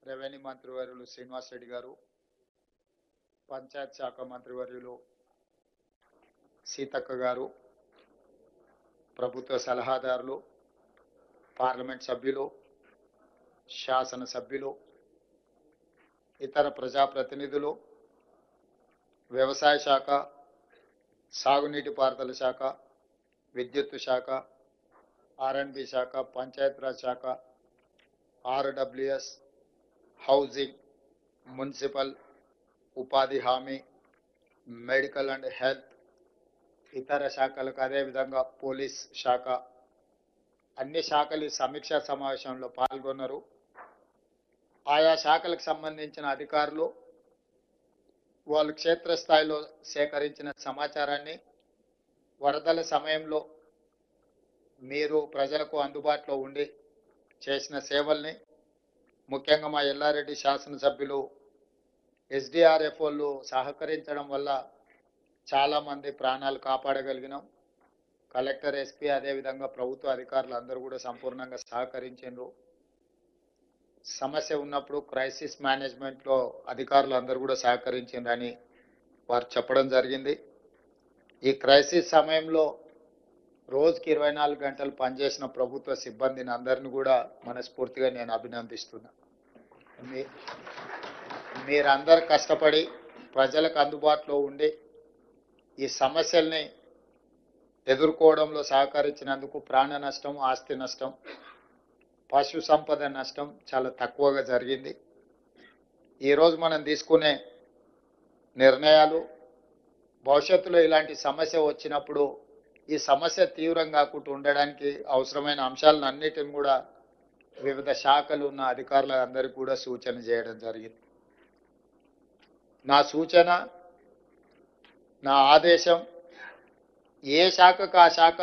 Revenue మంత్రివర్యులు శ్రీనివాస్ రెడ్డి గారు, పంచాయత్ శాఖ మంత్రివర్యులు సీతక్క గారు, ప్రభుత్వ సలహాదారులు, పార్లమెంట్ సభ్యులు, శాసన సభ్యులు, ఇతర ప్రజాప్రతినిధులు, వ్యవసాయ శాఖ, సాగునీటి పారుదల శాఖ, విద్యుత్ శాఖ, ఆర్ఎండ్బి శాఖ, పంచాయతీరాజ్ శాఖ, ఆర్డబ్ల్యూఎస్, హౌసింగ్, మున్సిపల్, ఉపాధి హామీ, మెడికల్ అండ్ హెల్త్, ఇతర శాఖలకు అదేవిధంగా పోలీస్ శాఖ, అన్ని శాఖలు సమీక్షా సమావేశంలో పాల్గొన్నారు. ఆయా శాఖలకు సంబంధించిన అధికారులు వాళ్ళు క్షేత్రస్థాయిలో సేకరించిన సమాచారాన్ని వరదల సమయంలో మీరు ప్రజలకు అందుబాటులో ఉండి చేసిన సేవల్ని, ముఖ్యంగా మా ఎల్లారెడ్డి శాసనసభ్యులు ఎస్డిఆర్ఎఫ్ వాళ్ళు సహకరించడం వల్ల చాలామంది ప్రాణాలు కాపాడగలిగినాం. కలెక్టర్, ఎస్పీ, అదేవిధంగా ప్రభుత్వ అధికారులు అందరూ కూడా సంపూర్ణంగా సహకరించారు. సమస్య ఉన్నప్పుడు క్రైసిస్ మేనేజ్మెంట్లో అధికారులు అందరూ కూడా సహకరించారని వారు చెప్పడం జరిగింది. ఈ క్రైసిస్ సమయంలో రోజుకి 24 గంటలు పనిచేసిన ప్రభుత్వ సిబ్బందిని అందరిని కూడా మనస్ఫూర్తిగా నేను అభినందిస్తున్నా. మీరందరూ కష్టపడి ప్రజలకు అందుబాటులో ఉండి ఈ సమస్యల్ని ఎదుర్కోవడంలో సహకరించినందుకు ప్రాణ నష్టం, ఆస్తి నష్టం, పశు సంపద నష్టం చాలా తక్కువగా జరిగింది. ఈరోజు మనం తీసుకునే నిర్ణయాలు భవిష్యత్తులో ఇలాంటి సమస్య వచ్చినప్పుడు ఈ సమస్య తీవ్రం కాకుండా ఉండడానికి అవసరమైన అంశాలను అన్నిటిని కూడా వివిధ శాఖలు ఉన్న అధికారులందరికీ కూడా సూచన చేయడం జరిగింది. నా సూచన, నా ఆదేశం, ఏ శాఖకు ఆ శాఖ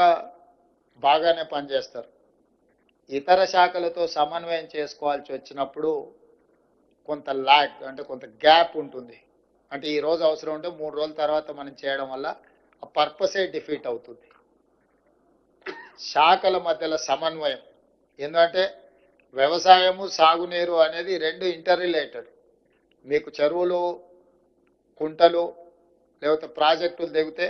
బాగానే పనిచేస్తారు. ఇతర శాఖలతో సమన్వయం చేసుకోవాల్సి వచ్చినప్పుడు కొంత ల్యాగ్, అంటే కొంత గ్యాప్ ఉంటుంది. అంటే ఈ రోజు అవసరం ఉంటే 3 రోజుల తర్వాత మనం చేయడం వల్ల ఆ పర్పసే డిఫీట్ అవుతుంది. శాఖల మధ్యలో సమన్వయం, ఎందుకంటే వ్యవసాయము, సాగునీరు అనేది రెండు ఇంటర్ రిలేటెడ్. మీకు చెరువులు, కుంటలు లేకపోతే ప్రాజెక్టులు తెగితే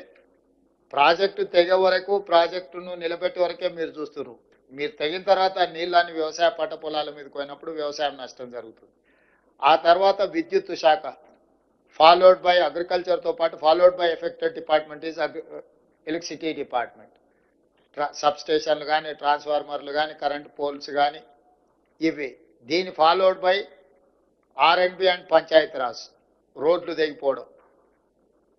ప్రాజెక్టు తెగే వరకు, ప్రాజెక్టును నిలబెట్టే వరకే మీరు చూస్తున్నారు. మీరు తెగిన తర్వాత నీళ్ళని వ్యవసాయ పంట పొలాల మీదకి పోయినప్పుడు వ్యవసాయం నష్టం జరుగుతుంది. ఆ తర్వాత విద్యుత్ శాఖ, ఫాలోడ్ బై అగ్రికల్చర్తో పాటు followed by affected department is electricity department. Sub స్టేషన్లు కానీ, ట్రాన్స్ఫార్మర్లు కానీ, కరెంట్ పోల్స్ కానీ, ఇవి. దీని ఫాలోడ్ బై ఆర్ఎండ్బి అండ్ పంచాయతీరాజ్, రోడ్లు తెగిపోవడం.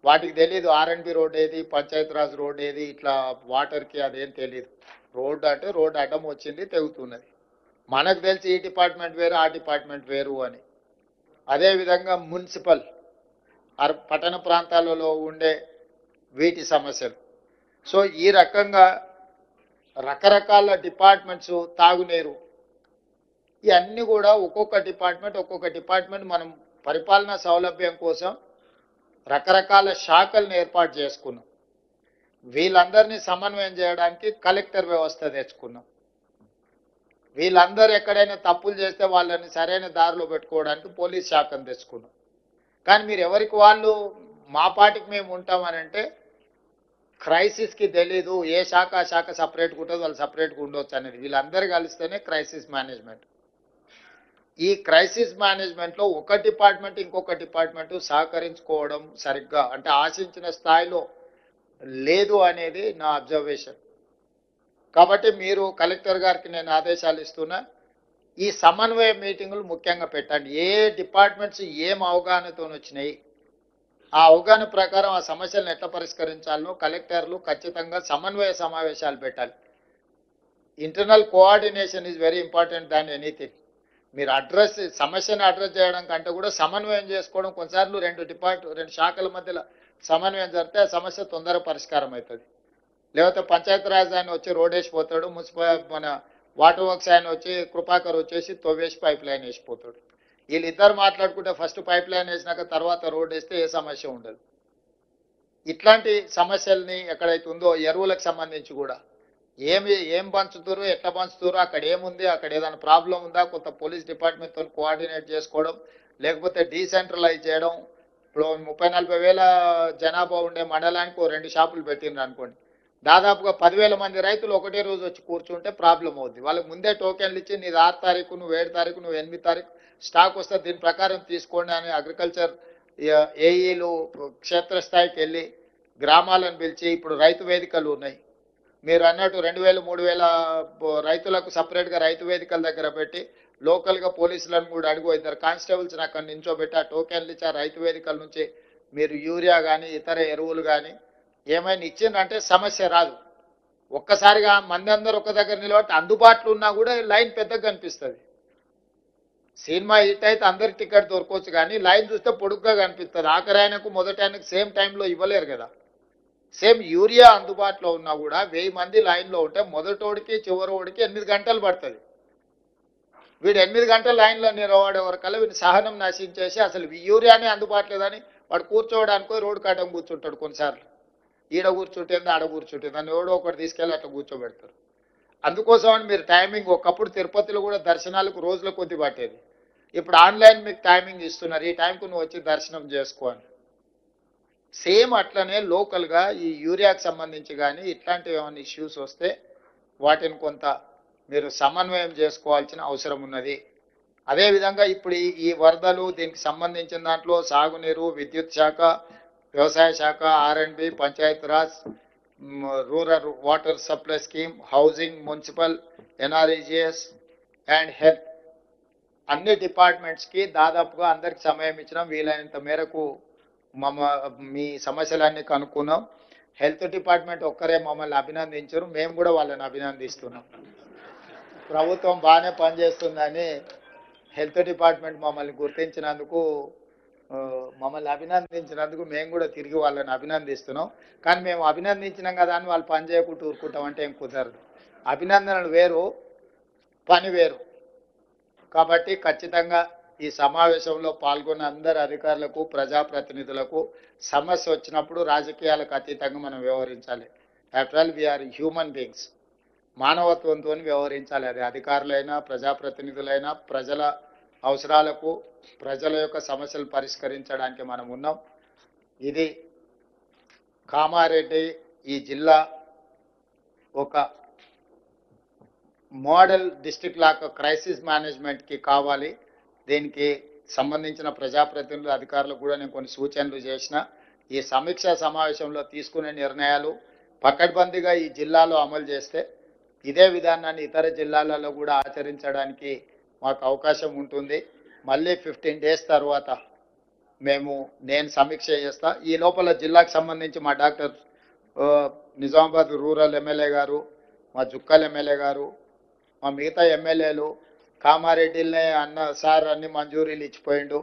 వాటికి తెలియదు ఆర్ఎండ్బి రోడ్ ఏది, పంచాయతీరాజ్ రోడ్ ఏది, ఇట్లా వాటర్కి అదేం తెలియదు. రోడ్డు అంటే రోడ్డు అడ్డం వచ్చింది, తెగుతున్నది. మనకు తెలిసి ఈ డిపార్ట్మెంట్ వేరు, ఆ డిపార్ట్మెంట్ వేరు అని. అదేవిధంగా మున్సిపల్, పట్టణ ప్రాంతాలలో ఉండే వీటి సమస్యలు. సో ఈ రకంగా రకరకాల డిపార్ట్మెంట్స్, తాగునీరు, ఇవన్నీ కూడా ఒక్కొక్క డిపార్ట్మెంట్ మనం పరిపాలనా సౌలభ్యం కోసం రకరకాల శాఖలను ఏర్పాటు చేసుకున్నాం. వీళ్ళందరినీ సమన్వయం చేయడానికి కలెక్టర్ వ్యవస్థ తెచ్చుకున్నాం. వీళ్ళందరూ ఎక్కడైనా తప్పులు చేస్తే వాళ్ళని సరైన దారిలో పెట్టుకోవడానికి పోలీస్ శాఖను తెచ్చుకున్నాం. కానీ మీరు ఎవరికి వాళ్ళు మా పాటికి మేము ఉంటామని అంటే క్రైసిస్కి తెలీదు, ఏ శాఖ ఆ శాఖ సపరేట్గా ఉంటుందో వాళ్ళు సపరేట్గా ఉండొచ్చు అనేది. వీళ్ళందరూ కలిస్తేనే క్రైసిస్ మేనేజ్మెంట్. ఈ క్రైసిస్ మేనేజ్మెంట్లో ఒక డిపార్ట్మెంట్ ఇంకొక డిపార్ట్మెంట్ సహకరించుకోవడం సరిగ్గా, అంటే ఆశించిన స్థాయిలో లేదు అనేది నా అబ్జర్వేషన్. కాబట్టి మీరు కలెక్టర్ గారికి నేను ఆదేశాలు ఇస్తున్నా, ఈ సమన్వయ మీటింగులు ముఖ్యంగా పెట్టండి. ఏ డిపార్ట్మెంట్స్ ఏం అవగాహనతో వచ్చినాయి, ఆ అవగాహన ప్రకారం ఆ సమస్యలను ఎట్లా పరిష్కరించాలనో కలెక్టర్లు ఖచ్చితంగా సమన్వయ సమావేశాలు పెట్టాలి. Internal coordination is very important than anything. మీరు సమస్యను అడ్రస్ చేయడం కంటే కూడా సమన్వయం చేసుకోవడం. కొన్నిసార్లు రెండు శాఖల మధ్యలో సమన్వయం జరిగితే ఆ సమస్య తొందరగా పరిష్కారం అవుతుంది. లేకపోతే పంచాయతీరాజ్ ఆయన వచ్చి రోడ్ వేసిపోతాడు, మన వాటర్ వర్క్స్ ఆయన వచ్చి కృపాకర్ వచ్చేసి తవ్వేసి పైప్ లైన్ వేసిపోతాడు. వీళ్ళిద్దరు మాట్లాడుకుంటే ఫస్ట్ పైప్ లైన్ వేసినాక తర్వాత రోడ్ వేస్తే ఏ సమస్య ఉండదు. ఇట్లాంటి సమస్యల్ని ఎక్కడైతే ఉందో ఎరువులకు సంబంధించి కూడా ఏం పంచుతారు, ఎట్లా పంచుతారు, అక్కడ ఏముంది, అక్కడ ఏదైనా ప్రాబ్లం ఉందా, కొంత పోలీస్ డిపార్ట్మెంట్తో కోఆర్డినేట్ చేసుకోవడం, లేకపోతే డీసెంట్రలైజ్ చేయడం. ఇప్పుడు 30-40 వేల జనాభా ఉండే మండలానికి 2 షాపులు పెట్టిండ్రు అనుకోండి, దాదాపుగా 10,000 మంది రైతులు ఒకటే రోజు వచ్చి కూర్చుంటే ప్రాబ్లం అవుద్ది. వాళ్ళకి ముందే టోకెన్లు ఇచ్చి నీది 6 తారీఖు, నువ్వు 7 తారీఖు, నువ్వు 8 తారీఖు స్టాక్ వస్తే దీని ప్రకారం తీసుకోండి అని అగ్రికల్చర్ ఏఈలు క్షేత్రస్థాయికి వెళ్ళి గ్రామాలను పిలిచి, ఇప్పుడు రైతు వేదికలు ఉన్నాయి, మీరు అన్నట్టు 2,000-3,000 రైతులకు సపరేట్గా రైతు వేదికల దగ్గర పెట్టి లోకల్గా పోలీసులను కూడా అడుగు, 2 కానిస్టేబుల్స్ అక్కడ నించోబెట్టి ఆ టోకెన్లు ఇచ్చి ఆ రైతు వేదికల నుంచి మీరు యూరియా కానీ ఇతర ఎరువులు కానీ ఏమైనా ఇచ్చిందంటే సమస్య రాదు. ఒక్కసారిగా మంది అందరూ ఒక దగ్గర నిలబట్టి అందుబాటులో ఉన్నా కూడా లైన్ పెద్దగా కనిపిస్తుంది. సినిమా హిట్ అయితే అందరికి టికెట్ దొరకవచ్చు, కానీ లైన్ చూస్తే పొడుగ్గా కనిపిస్తుంది. ఆఖరి ఆయనకు మొదటి ఆయనకు సేమ్ టైంలో ఇవ్వలేరు కదా. సేమ్ యూరియా అందుబాటులో ఉన్నా కూడా 1000 మంది లైన్లో ఉంటే మొదటోడికి చివరోడికి 8 గంటలు పడుతుంది. వీడు 8 గంటల లైన్లో నిలబడే వరకల్లా వీడు సహనం నశించేసి అసలు యూరియానే అందుబాటులో లేదని వాడు కూర్చోవడానికి రోడ్డు కాటం కూర్చుంటాడు. కొన్నిసార్లు ఈడ కూర్చుంటుంది, ఆడ కూర్చుంటుంది అని ఎవడో ఒకటి తీసుకెళ్ళి అట్లా కూర్చోబెడతారు. అందుకోసమని మీరు టైమింగ్, ఒకప్పుడు తిరుపతిలో కూడా దర్శనాలకు రోజుల కొద్ది పట్టేది, ఇప్పుడు ఆన్లైన్ మీకు టైమింగ్ ఇస్తున్నారు, ఈ టైంకు నువ్వు వచ్చి దర్శనం చేసుకో అని. సేమ్ అట్లనే లోకల్గా ఈ యూరియాకి సంబంధించి కానీ ఇట్లాంటివి ఏమైనా ఇష్యూస్ వస్తే వాటిని కొంత మీరు సమన్వయం చేసుకోవాల్సిన అవసరం ఉన్నది. అదేవిధంగా ఇప్పుడు ఈ వరదలు దీనికి సంబంధించిన దాంట్లో సాగునీరు, విద్యుత్ శాఖ, వ్యవసాయ శాఖ, ఆర్ఎండ్బి, Panchayati Raj, rural water supply scheme, housing, municipal, NREGS and health అన్ని డిపార్ట్మెంట్స్కి దాదాపుగా అందరికి సమయం ఇచ్చినాం. వీలైనంత మేరకు మీ సమస్యలన్నీ కనుక్కున్నాం. హెల్త్ డిపార్ట్మెంట్ ఒక్కరే మమ్మల్ని అభినందించారు, మేము కూడా వాళ్ళని అభినందిస్తున్నాం. ప్రభుత్వం బాగానే పనిచేస్తుందని హెల్త్ డిపార్ట్మెంట్ మమ్మల్ని గుర్తించినందుకు, మమ్మల్ని అభినందించినందుకు మేము కూడా తిరిగి వాళ్ళని అభినందిస్తున్నాం. కానీ మేము అభినందించినాం కదా అని వాళ్ళు పని చేయకుండా ఊరుకుంటాం అంటే ఏం కుదరదు. అభినందనలు వేరు, పని వేరు. కాబట్టి ఖచ్చితంగా ఈ సమావేశంలో పాల్గొన్న అందరు అధికారులకు, ప్రజాప్రతినిధులకు సమస్య వచ్చినప్పుడు రాజకీయాలకు అతీతంగా మనం వ్యవహరించాలి. After all we are human beings, మానవత్వంతో వ్యవహరించాలి. అది అధికారులైనా ప్రజాప్రతినిధులైనా ప్రజల అవసరాలకు, ప్రజల యొక్క సమస్యలు పరిష్కరించడానికి మనం ఉన్నాం. ఇది కామారెడ్డి ఈ జిల్లా ఒక మోడల్ డిస్ట్రిక్ట్ లాగా క్రైసిస్ మేనేజ్మెంట్కి కావాలి. దీనికి సంబంధించిన ప్రజాప్రతినిధులు, అధికారులకు కూడా నేను కొన్ని సూచనలు చేసిన. ఈ సమీక్షా సమావేశంలో తీసుకునే నిర్ణయాలు పకడ్బందీగా ఈ జిల్లాలో అమలు చేస్తే ఇదే విధానాన్ని ఇతర జిల్లాలలో కూడా ఆచరించడానికి మాకు అవకాశం ఉంటుంది. మళ్ళీ 15 డేస్ తర్వాత నేను సమీక్ష చేస్తా. ఈ లోపల జిల్లాకు సంబంధించి మా డాక్టర్ నిజామాబాద్ రూరల్ ఎమ్మెల్యే గారు, మా జుక్కల్ ఎమ్మెల్యే గారు, మా మిగతా ఎమ్మెల్యేలు కామారెడ్డిలనే అన్న సార్ అన్ని మంజూరీలు ఇచ్చిపోయిండు,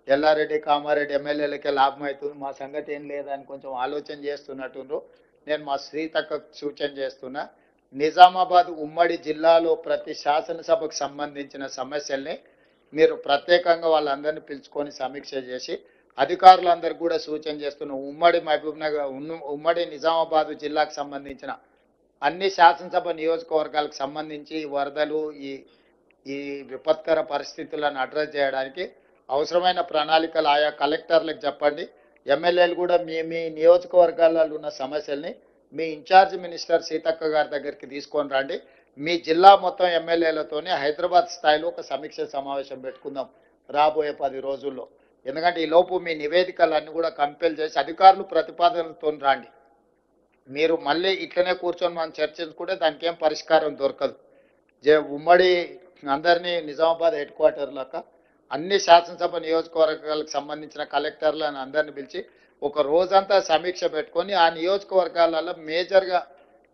ఎల్లారెడ్డి కామారెడ్డి ఎమ్మెల్యేలకే లాభం అవుతుంది, మా సంగతి ఏం లేదని కొంచెం ఆలోచన చేస్తున్నట్టు నేను మా శ్రీతక్కకు సూచన చేస్తున్నా. నిజామాబాద్ ఉమ్మడి జిల్లాలో ప్రతి శాసనసభకు సంబంధించిన సమస్యల్ని మీరు ప్రత్యేకంగా వాళ్ళందరినీ పిలుచుకొని సమీక్ష చేసి అధికారులందరికీ కూడా సూచన చేస్తున్న ఉమ్మడి మహబూబ్నగర్, ఉమ్మడి నిజామాబాద్ జిల్లాకు సంబంధించిన అన్ని శాసనసభ నియోజకవర్గాలకు సంబంధించి వరదలు, ఈ విపత్కర పరిస్థితులను అడ్రస్ చేయడానికి అవసరమైన ప్రణాళికలు ఆయా కలెక్టర్లకు చెప్పండి. ఎమ్మెల్యేలు కూడా మీ నియోజకవర్గాలలో ఉన్న సమస్యల్ని మీ ఇన్ఛార్జ్ మినిస్టర్ సీతక్క గారి దగ్గరికి తీసుకొని రండి. మీ జిల్లా మొత్తం ఎమ్మెల్యేలతోనే హైదరాబాద్ స్థాయిలో ఒక సమీక్ష సమావేశం పెట్టుకుందాం రాబోయే 10 రోజుల్లో. ఎందుకంటే ఈ లోపు మీ నివేదికలన్నీ కూడా కంపెల్ చేసి అధికారులు ప్రతిపాదనలతో రండి. మీరు మళ్ళీ ఇట్లనే కూర్చొని మనం చర్చించుకుంటే దానికి ఏం పరిష్కారం దొరకదు. ఉమ్మడి అందరినీ నిజామాబాద్ హెడ్ క్వార్టర్లక అన్ని శాసనసభ నియోజకవర్గాలకు సంబంధించిన కలెక్టర్లను అందరిని పిలిచి ఒక రోజంతా సమీక్ష పెట్టుకొని ఆ నియోజకవర్గాలలో మేజర్గా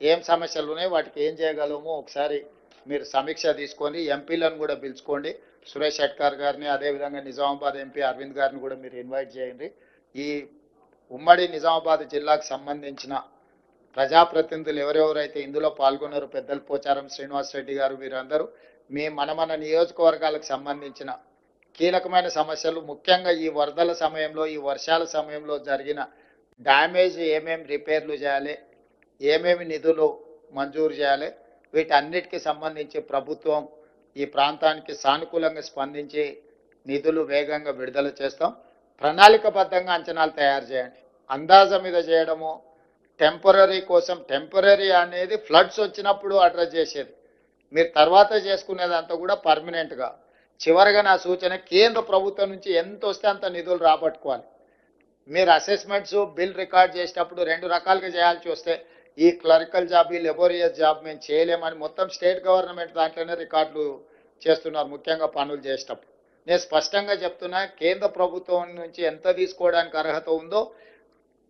ఏం సమస్యలు ఉన్నాయి, వాటికి ఏం చేయగలమో ఒకసారి మీరు సమీక్ష తీసుకొని ఎంపీలను కూడా పిలుచుకోండి. సురేష్ షెట్కర్ గారిని, అదేవిధంగా నిజామాబాద్ ఎంపీ అరవింద్ గారిని కూడా మీరు ఇన్వైట్ చేయండి. ఈ ఉమ్మడి నిజామాబాద్ జిల్లాకు సంబంధించిన ప్రజాప్రతినిధులు ఎవరెవరైతే ఇందులో పాల్గొన్నారో, పెద్దలు పోచారం శ్రీనివాస్ రెడ్డి గారు, వీరందరూ మన నియోజకవర్గాలకు సంబంధించిన కీలకమైన సమస్యలు, ముఖ్యంగా ఈ వరదల సమయంలో, ఈ వర్షాల సమయంలో జరిగిన డ్యామేజ్ ఏమేమి రిపేర్లు చేయాలి, ఏమేమి నిధులు మంజూరు చేయాలి, వీటన్నిటికీ సంబంధించి ప్రభుత్వం ఈ ప్రాంతానికి సానుకూలంగా స్పందించి నిధులు వేగంగా విడుదల చేస్తాం. ప్రణాళికబద్ధంగా అంచనాలు తయారు చేయండి. అందాజ మీద చేయడము, టెంపరీ కోసం, టెంపరీ అనేది ఫ్లడ్స్ వచ్చినప్పుడు అడ్రస్ చేసేది, మీరు తర్వాత చేసుకునేదంతా కూడా పర్మనెంట్గా. చివరిగా నా సూచన, కేంద్ర ప్రభుత్వం నుంచి ఎంత వస్తే అంత నిధులు రాబట్టుకోవాలి. మీరు అసెస్మెంట్స్ బిల్ రికార్డ్ చేసేటప్పుడు రెండు రకాలుగా చేయాల్సి వస్తే, ఈ క్లరికల్ జాబ్, ఈ లెబోరియస్ జాబ్ మేము చేయలేమని మొత్తం స్టేట్ గవర్నమెంట్ దాంట్లోనే రికార్డులు చేస్తున్నారు, ముఖ్యంగా పనులు చేసేటప్పుడు. నేను స్పష్టంగా చెప్తున్నా, కేంద్ర ప్రభుత్వం నుంచి ఎంత తీసుకోవడానికి అర్హత ఉందో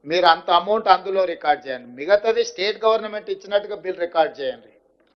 మీరు అంత అమౌంట్ అందులో రికార్డ్ చేయండి. మిగతాది స్టేట్ గవర్నమెంట్ ఇచ్చినట్టుగా బిల్ రికార్డ్ చేయండి.